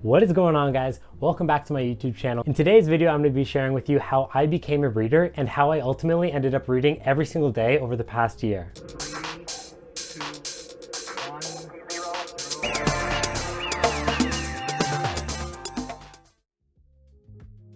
What is going on, guys? Welcome back to my YouTube channel. In today's video, I'm going to be sharing with you how I became a reader and how I ultimately ended up reading every single day over the past year.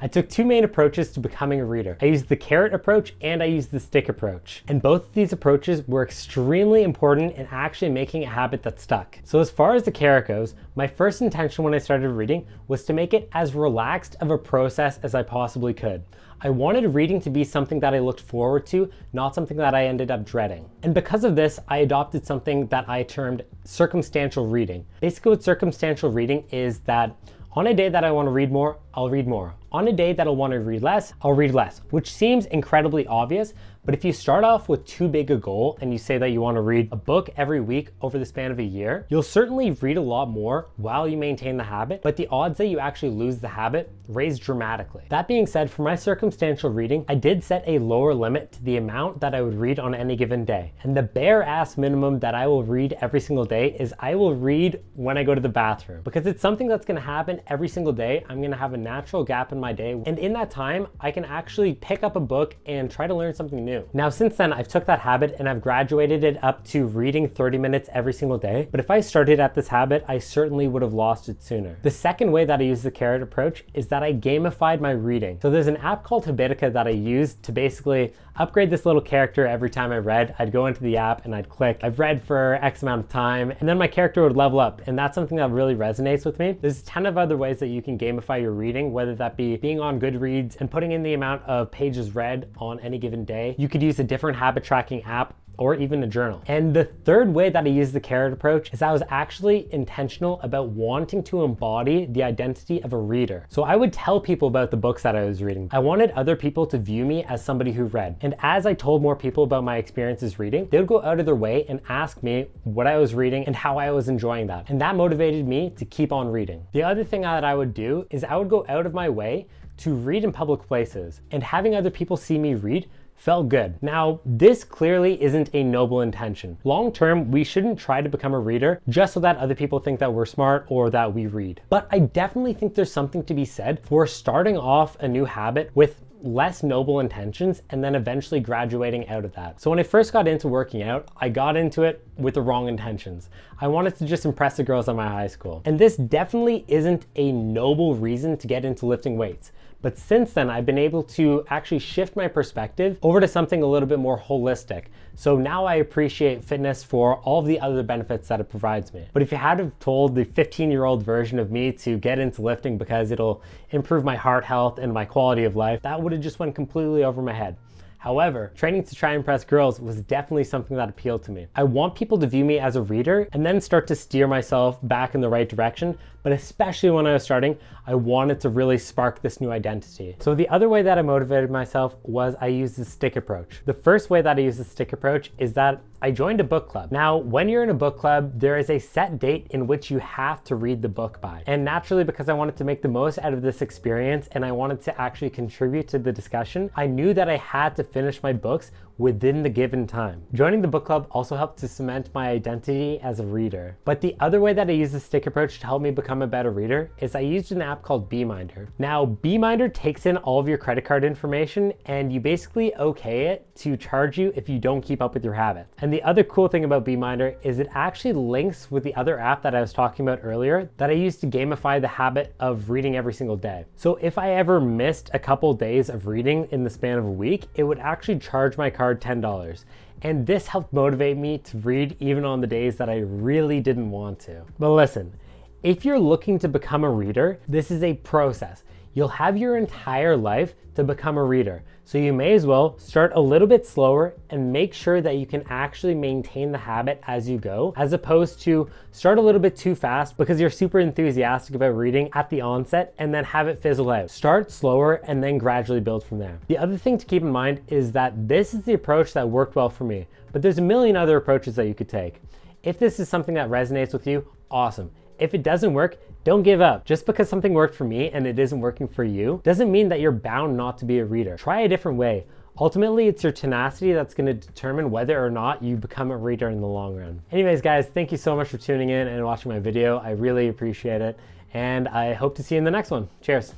I took two main approaches to becoming a reader. I used the carrot approach and I used the stick approach. And both of these approaches were extremely important in actually making a habit that stuck. So as far as the carrot goes, my first intention when I started reading was to make it as relaxed of a process as I possibly could. I wanted reading to be something that I looked forward to, not something that I ended up dreading. And because of this, I adopted something that I termed circumstantial reading. Basically what circumstantial reading is that on a day that I want to read more, I'll read more. On a day that I want to read less, I'll read less, which seems incredibly obvious, but if you start off with too big a goal and you say that you want to read a book every week over the span of a year, you'll certainly read a lot more while you maintain the habit, but the odds that you actually lose the habit raise dramatically. That being said, for my circumstantial reading, I did set a lower limit to the amount that I would read on any given day. And the bare ass minimum that I will read every single day is I will read when I go to the bathroom, because it's something that's going to happen every single day. I'm going to have a natural gap in my day, and in that time, I can actually pick up a book and try to learn something new. Now, since then, I've took that habit and I've graduated it up to reading 30 minutes every single day. But if I started at this habit, I certainly would have lost it sooner. The second way that I use the carrot approach is that I gamified my reading. So there's an app called Habitica that I use to basically upgrade this little character every time I read. I'd go into the app and I'd click, I've read for X amount of time, and then my character would level up. And that's something that really resonates with me. There's a ton of other ways that you can gamify your reading, whether that be being on Goodreads and putting in the amount of pages read on any given day. You could use a different habit tracking app or even a journal. And the third way that I use the carrot approach is I was actually intentional about wanting to embody the identity of a reader. So I would tell people about the books that I was reading. I wanted other people to view me as somebody who read. And as I told more people about my experiences reading, they would go out of their way and ask me what I was reading and how I was enjoying that. And that motivated me to keep on reading. The other thing that I would do is I would go out of my way to read in public places, and having other people see me read felt good. Now, this clearly isn't a noble intention. Long term, we shouldn't try to become a reader just so that other people think that we're smart or that we read. But I definitely think there's something to be said for starting off a new habit with less noble intentions and then eventually graduating out of that. So when I first got into working out, I got into it with the wrong intentions. I wanted to just impress the girls at my high school. And this definitely isn't a noble reason to get into lifting weights. But since then, I've been able to actually shift my perspective over to something a little bit more holistic. So now I appreciate fitness for all of the other benefits that it provides me. But if you had have told the 15-year-old version of me to get into lifting because it'll improve my heart health and my quality of life, that would have just went completely over my head. However, training to try and impress girls was definitely something that appealed to me. I want people to view me as a reader and then start to steer myself back in the right direction, but especially when I was starting, I wanted to really spark this new identity. So the other way that I motivated myself was I used the stick approach. The first way that I use the stick approach is that I joined a book club. Now, when you're in a book club, there is a set date in which you have to read the book by. And naturally, because I wanted to make the most out of this experience and I wanted to actually contribute to the discussion, I knew that I had to finish my books within the given time. Joining the book club also helped to cement my identity as a reader. But the other way that I use the stick approach to help me become a better reader is I used an app called Beeminder. Now, Beeminder takes in all of your credit card information and you basically okay it to charge you if you don't keep up with your habit. And the other cool thing about Beeminder is it actually links with the other app that I was talking about earlier that I used to gamify the habit of reading every single day. So if I ever missed a couple days of reading in the span of a week, it would actually charge my card $10. And this helped motivate me to read even on the days that I really didn't want to. But listen, if you're looking to become a reader, this is a process. You'll have your entire life to become a reader. So you may as well start a little bit slower and make sure that you can actually maintain the habit as you go, as opposed to start a little bit too fast because you're super enthusiastic about reading at the onset and then have it fizzle out. Start slower and then gradually build from there. The other thing to keep in mind is that this is the approach that worked well for me, but there's a million other approaches that you could take. If this is something that resonates with you, awesome. If it doesn't work, don't give up. Just because something worked for me and it isn't working for you doesn't mean that you're bound not to be a reader. Try a different way. Ultimately, it's your tenacity that's going to determine whether or not you become a reader in the long run. Anyways, guys, thank you so much for tuning in and watching my video. I really appreciate it. and I hope to see you in the next one. Cheers.